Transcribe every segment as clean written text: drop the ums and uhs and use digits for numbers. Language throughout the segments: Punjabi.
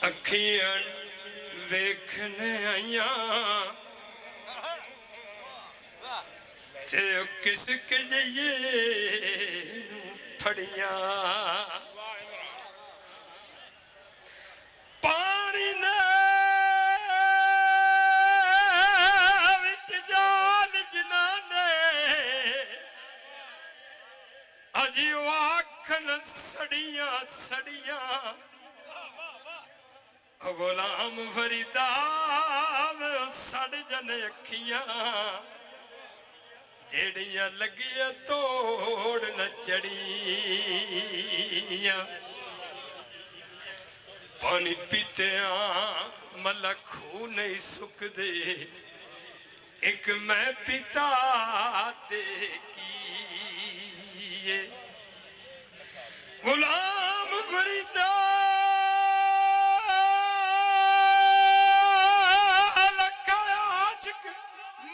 ਅੱਖੀਆਂ ਵੇਖਣ ਆਈਆਂ ਤੇ ਉਹ ਕਿਸ ਕਜਈਏ ਨੂੰ ਫੜੀਆਂ ਪਾਣੀ ਦੇ ਵਿੱਚ ਜਾਨ ਜਿਨ੍ਹਾਂ ਨੇ ਅਜੀ ਉਹ ਆਖਣ ਸੜੀਆਂ ਸੜੀਆਂ ਗੁਲਾਮ ਫਰੀਦਾ ਸੜ ਜਨ ਅੱਖੀਆਂ ਜਿਹੜੀਆਂ ਲੱਗੀਆਂ ਤੋੜ ਨ ਚੜੀਆਂ ਪਾਣੀ ਪੀਤਿਆਂ ਮੱਲਾ ਖੂਹ ਨਹੀਂ ਸੁੱਕਦੇ ਇੱਕ ਮੈਂ ਪੀਤਾ ਤੇ ਕੀ ਗੁਲਾਮ ਫਰੀਦਾ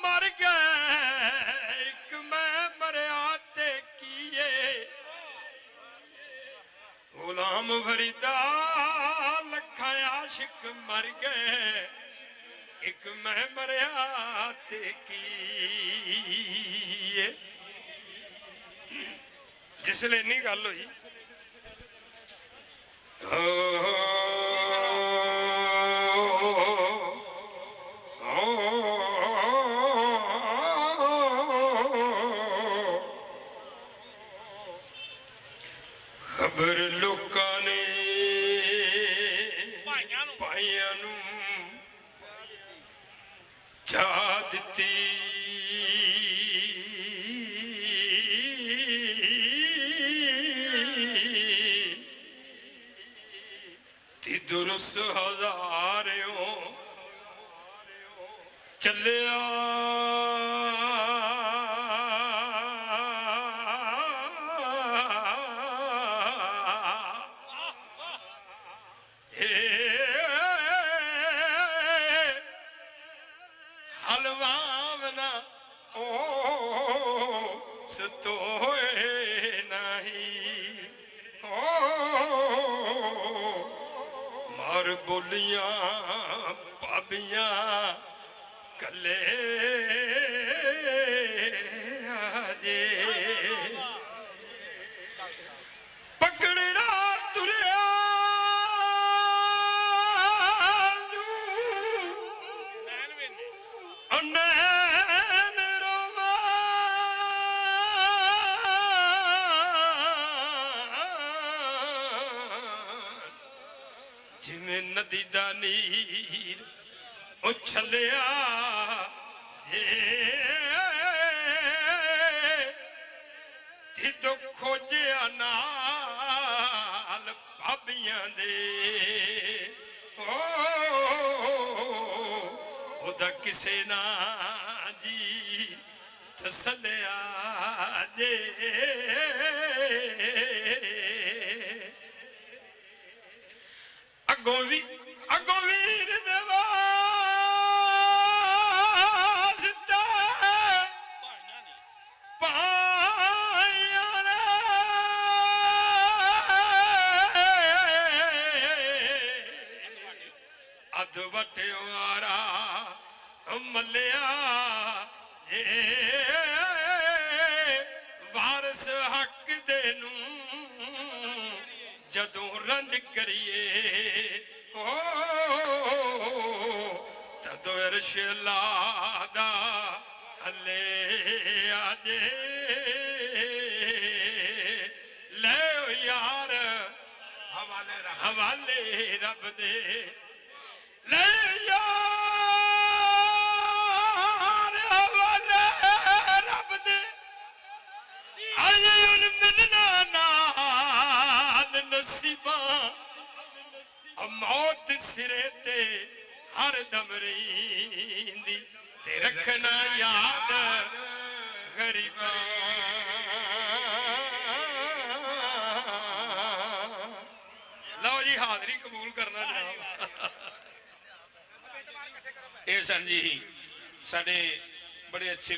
ਮਰ ਗਏ ਇੱਕ ਮੈਂ ਮਰਿਆ ਤੇ ਕੀਏ ਗੁਲਾਮ ਫਰੀਦਾ ਲੱਖਾਂ ਆਸ਼ਿਕ ਮਰ ਗਏ ਇੱਕ ਮੈਂ ਮਰਿਆ ਤੇ ਕੀਏ ਜਿਸਲੇ ਇੰਨੀ ਗੱਲ ਹੋਈ ਖਬਰ ਲੋਕਾਂ ਨੇ ਭਾਈਆਂ ਨੂੰ ਜਾ ਦਿੱਤੀ ਤੇ ਦੁਰਸ ਹਜ਼ਾਰਿਓਂ ਚੱਲਿਆ ਹਲਵਾਵਨਾ ਉਹ ਸਤੋਏ ਨਹੀਂ ਮਾਰ ਬੋਲੀਆਂ ਭਾਬੀਆਂ ਕੱਲੇ ਆਜੇ ਪਕੜਨਾ ਤੁਰਿਆ ਨੈਣ ਰੋਵਾਂ ਜਿਵੇਂ ਨਦੀ ਦਾ ਨੀਰ ਉਛਲਿਆ ਤੇ ਦੁੱਖ ਖੋਜਿਆ ਨਾਲ ਭਾਬੀਆਂ ਦੇ ਉਹਦਾ ਕਿਸੇ ਨਾ ਜੀ ਤਸਲਿਆ ਜੇ ਅੱਗੋਂ ਵੀਰ ਦੇ ਵਾਸਤੇ ਪਾਇਆ ਨੇ ਅੱਧ ਵਟਿਆਰਾ ਮੱਲਿਆ ਵਾਰਸ ਹੱਕ ਦੇ ਨੂੰ ਜਦੋਂ ਰੰਜ ਕਰੀਏ ਤਦੋਂ ਅਰਸ਼ ਲਾਦਾ ਹਲੇ ਆਜੇ ਲੈ ਯਾਰ ਹਵਾਲੇ रब दे ले यार हवाले रब दे अज उन मिलना नाल नसीबा मौत सिरे ते हर दम रहींदी ते रखना याद गरीबा लो जी हाजरी कबूल करना जनाब ਇਹ ਸਨ ਜੀ ਸਾਡੇ ਬੜੇ ਅੱਛੇ